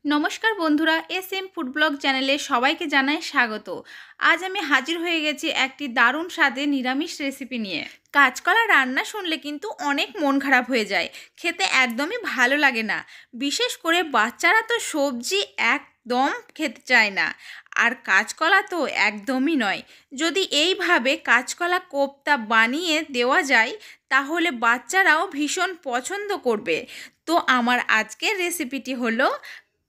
নমস্কার বন্ধুরা, SM food blog চ্যানেলে সবাইকে জানাই স্বাগত। আজ আমি হাজির হয়ে গেছি একটি দারুণ স্বাদে নিরামিষ রেসিপি নিয়ে। কাঁচকলা রান্না শুনলে কিন্তু অনেক মন খারাপ হয়ে যায়, খেতে একদমই ভালো লাগে না। বিশেষ করে বাচ্চারা তো সবজি একদম খেতে চায় না, আর কাঁচকলা তো একদমই নয়। যদি এইভাবে কাঁচকলা কোপ্তা বানিয়ে দেওয়া যায় তাহলে বাচ্চারাও ভীষণ পছন্দ করবে। তো আমার আজকের রেসিপিটি হলো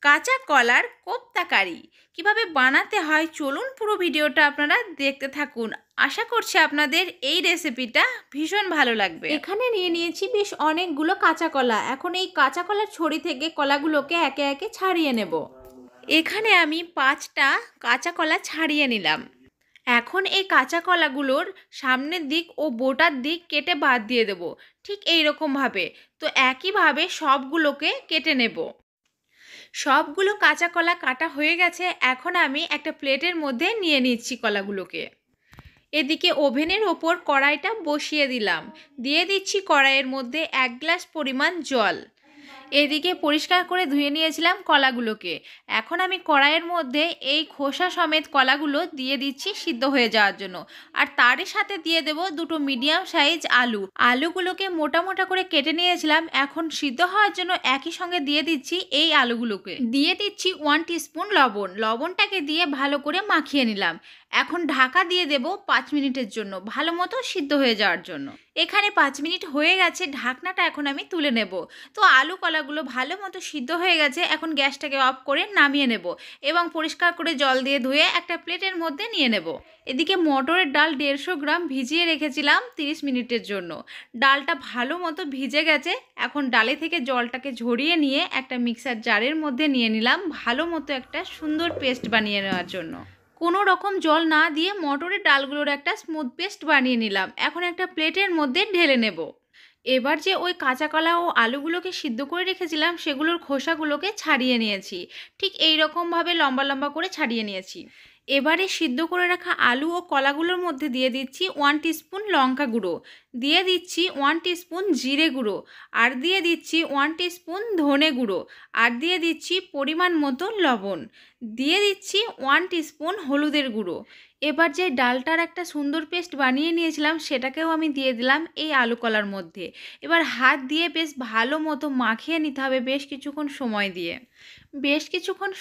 কাঁচা কলার কোপ্তা কারি। কীভাবে বানাতে হয় চলুন পুরো ভিডিওটা আপনারা দেখতে থাকুন। আশা করছি আপনাদের এই রেসিপিটা ভীষণ ভালো লাগবে। এখানে নিয়ে নিয়েছি বেশ অনেকগুলো কাঁচা কলা। এখন এই কাঁচা কলার ছড়ি থেকে কলাগুলোকে একে একে ছাড়িয়ে নেব। এখানে আমি 5টা কাঁচা কলা ছাড়িয়ে নিলাম। এখন এই কাঁচা কলাগুলোর সামনের দিক ও বোটার দিক কেটে বাদ দিয়ে দেব, ঠিক এই রকমভাবে। তো একইভাবে সবগুলোকে কেটে নেব। সবগুলো কাঁচা কলা কাটা হয়ে গেছে। এখন আমি একটা প্লেটের মধ্যে নিয়ে নিচ্ছি কলাগুলোকে। এদিকে ওভেনের ওপর কড়াইটা বসিয়ে দিলাম। দিয়ে দিচ্ছি কড়াইয়ের মধ্যে 1 গ্লাস পরিমাণ জল। এদিকে পরিষ্কার করে ধুয়ে নিয়েছিলাম কলাগুলোকে। এখন আমি কড়াইয়ের মধ্যে এই খোসা সমেত কলাগুলো দিয়ে দিচ্ছি সিদ্ধ হয়ে যাওয়ার জন্য। আর তারই সাথে দিয়ে দেব 2টো মিডিয়াম সাইজ আলু। আলুগুলোকে মোটা মোটা করে কেটে নিয়েছিলাম। এখন সিদ্ধ হওয়ার জন্য একই সঙ্গে দিয়ে দিচ্ছি এই আলুগুলোকে। দিয়ে দিচ্ছি 1 টিস্পুন লবণ। লবণটাকে দিয়ে ভালো করে মাখিয়ে নিলাম। এখন ঢাকা দিয়ে দেব 5 মিনিটের জন্য, ভালো মতো সিদ্ধ হয়ে যাওয়ার জন্য। এখানে 5 মিনিট হয়ে গেছে। ঢাকনাটা এখন আমি তুলে নেব। তো আলু কলাগুলো ভালো মতো সিদ্ধ হয়ে গেছে। এখন গ্যাসটাকে অফ করে নামিয়ে নেব এবং পরিষ্কার করে জল দিয়ে ধুয়ে একটা প্লেটের মধ্যে নিয়ে নেব। এদিকে মটরের ডাল 150 গ্রাম ভিজিয়ে রেখেছিলাম 30 মিনিটের জন্য। ডালটা ভালো মতো ভিজে গেছে। এখন ডালে থেকে জলটাকে ঝরিয়ে নিয়ে একটা মিক্সার জারের মধ্যে নিয়ে নিলাম, ভালো মতো একটা সুন্দর পেস্ট বানিয়ে নেওয়ার জন্য। কোনো রকম জল না দিয়ে মটরের ডালগুলোর একটা স্মুথ পেস্ট বানিয়ে নিলাম। এখন একটা প্লেটের মধ্যে ঢেলে নেব। এবার যে ওই কাঁচা কলা ও আলুগুলোকে সিদ্ধ করে রেখেছিলাম সেগুলোর খোসাগুলোকে ছাড়িয়ে নিয়েছি, ঠিক এই রকমভাবে লম্বা লম্বা করে ছাড়িয়ে নিয়েছি। এবারে সিদ্ধ করে রাখা আলু ও কলাগুলোর মধ্যে দিয়ে দিচ্ছি 1 টিস্পুন লঙ্কা গুঁড়ো, দিয়ে দিচ্ছি 1 টিস্পুন জিরে গুঁড়ো, আর দিয়ে দিচ্ছি 1 টিস্পুন ধনে গুঁড়ো, আর দিয়ে দিচ্ছি পরিমাণ মতো লবণ, দিয়ে দিচ্ছি 1 টিস্পুন হলুদের গুঁড়ো। এবার যে ডালটার একটা সুন্দর পেস্ট বানিয়ে নিয়েছিলাম সেটাকেও আমি দিয়ে দিলাম এই আলু কলার মধ্যে। এবার হাত দিয়ে বেশ ভালো মতো মাখিয়ে নিতে হবে বেশ কিছুক্ষণ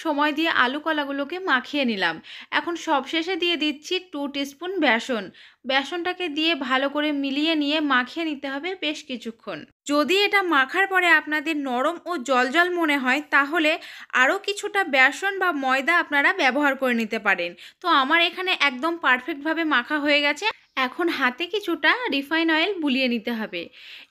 সময় দিয়ে আলু কলাগুলোকে মাখিয়ে নিলাম। এখন সবশেষে দিয়ে দিচ্ছি 2 টিস্পুন বেসন। বেসনটাকে দিয়ে ভালো করে মিলিয়ে নিয়ে মাখিয়ে নিতে হবে বেশ কিছুক্ষণ। যদি এটা মাখার পরে আপনাদের নরম ও জলজল মনে হয় তাহলে আরও কিছুটা বেসন বা ময়দা আপনারা ব্যবহার করে নিতে পারেন। তো আমার এখানে একদম পারফেক্টভাবে মাখা হয়ে গেছে। এখন হাতে কিছুটা রিফাইন অয়েল বুলিয়ে নিতে হবে।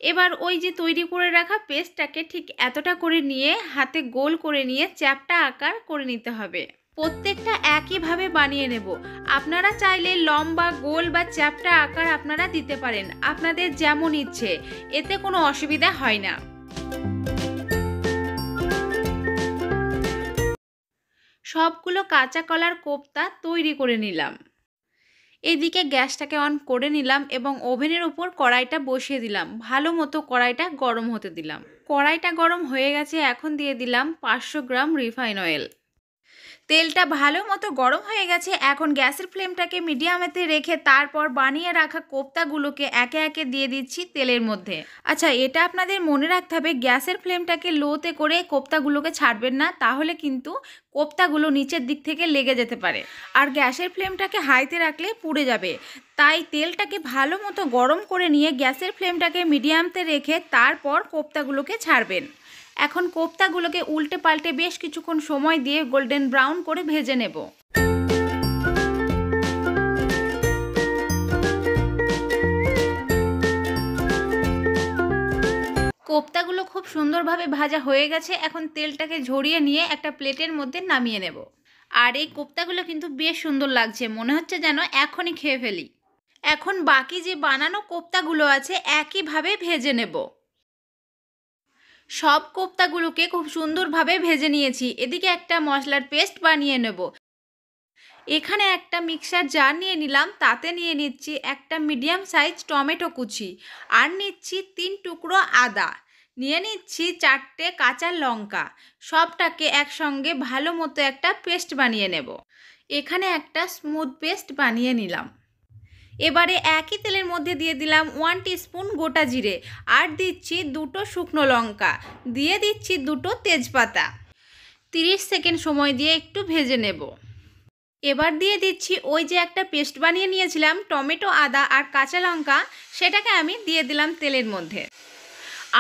এবার ওই যে তৈরি করে রাখা পেস্টটাকে ঠিক এতটা করে নিয়ে হাতে গোল করে নিয়ে চ্যাপ্টা আকার করে নিতে হবে। প্রত্যেকটা একইভাবে বানিয়ে নেব। আপনারা চাইলে লম্বা, গোল বা চ্যাপ্টা আকার আপনারা দিতে পারেন, আপনাদের যেমন ইচ্ছে, এতে কোনো অসুবিধা হয় না। সবগুলো কাঁচা কলার কোপ্তা তৈরি করে নিলাম। এদিকে গ্যাসটাকে অন করে নিলাম এবং ওভেনের উপর কড়াইটা বসিয়ে দিলাম। ভালো মতো কড়াইটা গরম হতে দিলাম। কড়াইটা গরম হয়ে গেছে। এখন দিয়ে দিলাম 500 গ্রাম রিফাইন অয়েল। তেলটা ভালো মতো গরম হয়ে গেছে। এখন গ্যাসের ফ্লেমটাকে মিডিয়ামেতে রেখে তারপর বানিয়ে রাখা কোপ্তাগুলোকে একে একে দিয়ে দিচ্ছি তেলের মধ্যে। আচ্ছা, এটা আপনাদের মনে রাখতে হবে, গ্যাসের ফ্লেমটাকে লোতে করে কোপ্তাগুলোকে ছাড়বেন না, তাহলে কিন্তু কোপ্তাগুলো নিচের দিক থেকে লেগে যেতে পারে। আর গ্যাসের ফ্লেমটাকে হাইতে রাখলে পুড়ে যাবে। তাই তেলটাকে ভালো মতো গরম করে নিয়ে গ্যাসের ফ্লেমটাকে মিডিয়ামতে রেখে তারপর কোপ্তাগুলোকে ছাড়বেন। এখন কোপ্তাগুলোকে উল্টে পাল্টে বেশ কিছুক্ষণ সময় দিয়ে গোল্ডেন ব্রাউন করে ভেজে নেব। কোপ্তাগুলো খুব সুন্দরভাবে ভাজা হয়ে গেছে। এখন তেলটাকে ঝরিয়ে নিয়ে একটা প্লেটের মধ্যে নামিয়ে নেব। আর এই কোপ্তাগুলো কিন্তু বেশ সুন্দর লাগছে, মনে হচ্ছে যেন এখনই খেয়ে ফেলি। এখন বাকি যে বানানো কোপ্তাগুলো আছে একইভাবে ভেজে নেব। সব কোপ্তাগুলোকে খুব সুন্দরভাবে ভেজে নিয়েছি। এদিকে একটা মশলার পেস্ট বানিয়ে নেব। এখানে একটা মিক্সার জার নিয়ে নিলাম, তাতে নিয়ে নিচ্ছি একটা মিডিয়াম সাইজ টমেটো কুচি, আর নিচ্ছি 3 টুকরো আদা, নিয়ে নিচ্ছি 4টে কাঁচা লঙ্কা, সবটাকে একসঙ্গে ভালো মতো একটা পেস্ট বানিয়ে নেব। এখানে একটা স্মুথ পেস্ট বানিয়ে নিলাম। এবারে একই তেলের মধ্যে দিয়ে দিলাম 1 টিস্পুন গোটা জিরে, আর দিচ্ছি 2টো শুকনো লঙ্কা, দিয়ে দিচ্ছি 2টো তেজপাতা। 30 সেকেন্ড সময় দিয়ে একটু ভেজে নেব। এবার দিয়ে দিচ্ছি ওই যে একটা পেস্ট বানিয়ে নিয়েছিলাম টমেটো, আদা আর কাঁচা লঙ্কা, সেটাকে আমি দিয়ে দিলাম তেলের মধ্যে।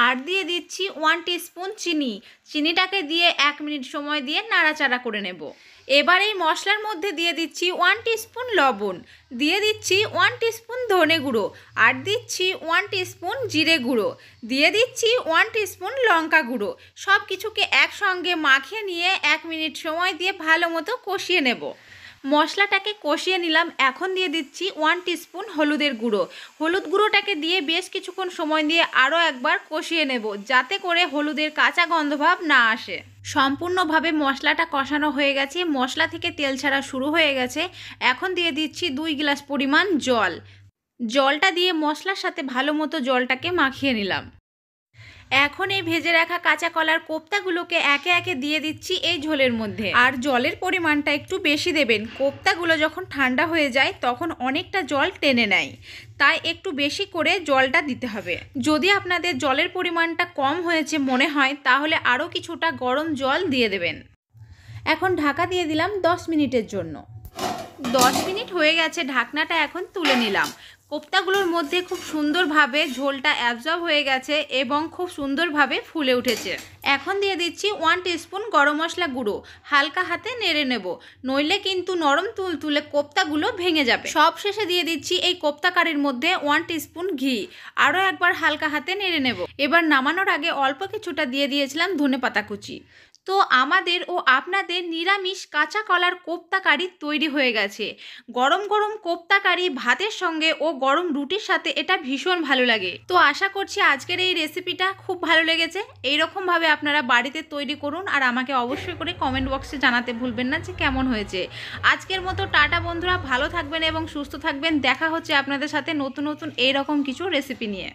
আর দিয়ে দিচ্ছি 1 টিস্পুন চিনি, চিনিটাকে দিয়ে 1 মিনিট সময় দিয়ে নাড়াচাড়া করে নেব। এবার এই মশলার মধ্যে দিয়ে দিচ্ছি 1 টিস্পুন লবণ, দিয়ে দিচ্ছি 1 টিস্পুন ধনে গুঁড়ো, আর দিচ্ছি 1 টিস্পুন জিরে গুঁড়ো, দিয়ে দিচ্ছি 1 টিস্পুন লঙ্কা গুঁড়ো। সব কিছুকে একসঙ্গে মাখিয়ে নিয়ে 1 মিনিট সময় দিয়ে ভালো মতো কষিয়ে নেব। মশলাটাকে কষিয়ে নিলাম। এখন দিয়ে দিচ্ছি 1 টিস্পুন হলুদের গুঁড়ো। হলুদ গুঁড়োটাকে দিয়ে বেশ কিছুক্ষণ সময় দিয়ে আরও একবার কষিয়ে নেব, যাতে করে হলুদের কাঁচা গন্ধভাব না আসে। সম্পূর্ণভাবে মশলাটা কষানো হয়ে গেছে, মশলা থেকে তেল ছাড়া শুরু হয়ে গেছে। এখন দিয়ে দিচ্ছি 2 গ্লাস পরিমাণ জল। জলটা দিয়ে মশলার সাথে ভালো মতো জলটাকে মাখিয়ে নিলাম। এখন এই ভেজে রাখা কাঁচা কলার কোপ্তাগুলোকে একে একে দিয়ে দিচ্ছি এই ঝোলের মধ্যে। আর জলের পরিমাণটা একটু বেশি দেবেন, কোপ্তাগুলো যখন ঠান্ডা হয়ে যায় তখন অনেকটা জল টেনে নেয়, তাই একটু বেশি করে জলটা দিতে হবে। যদি আপনাদের জলের পরিমাণটা কম হয়েছে মনে হয়, তাহলে আরও কিছুটা গরম জল দিয়ে দেবেন। এখন ঢাকা দিয়ে দিলাম 10 মিনিটের জন্য। 10 মিনিট হয়ে গেছে, ঢাকনাটা এখন তুলে নিলাম। কোপ্তাগুলোর মধ্যে খুব সুন্দরভাবে ঝোলটা অ্যাবজর্ব হয়ে গেছে এবং খুব সুন্দরভাবে ফুলে উঠেছে। এখন দিয়ে দিচ্ছি 1 টিস্পুন গরম মশলা গুঁড়ো, হালকা হাতে নেড়ে নেব, নইলে কিন্তু নরম তুলতুলে কোপ্তাগুলো ভেঙে যাবে। সব শেষে দিয়ে দিচ্ছি এই কোপ্তা কারির মধ্যে 1 টিস্পুন ঘি, আরও একবার হালকা হাতে নেড়ে নেব। এবার নামানোর আগে অল্প কিছুটা দিয়ে দিয়েছিলাম ধনেপাতা কুচি। তো আমাদের ও আপনাদের নিরামিষ কাঁচা কলার কোপ্তা কারি তৈরি হয়ে গেছে। গরম গরম কোপ্তা কারি ভাতের সঙ্গে ও গরম রুটির সাথে এটা ভীষণ ভালো লাগে। তো আশা করছি আজকের এই রেসিপিটা খুব ভালো লেগেছে। এইরকমভাবে আপনারা বাড়িতে তৈরি করুন, আর আমাকে অবশ্যই করে কমেন্ট বক্সে জানাতে ভুলবেন না যে কেমন হয়েছে। আজকের মতো টাটা বন্ধুরা, ভালো থাকবেন এবং সুস্থ থাকবেন। দেখা হচ্ছে আপনাদের সাথে নতুন নতুন এইরকম কিছু রেসিপি নিয়ে।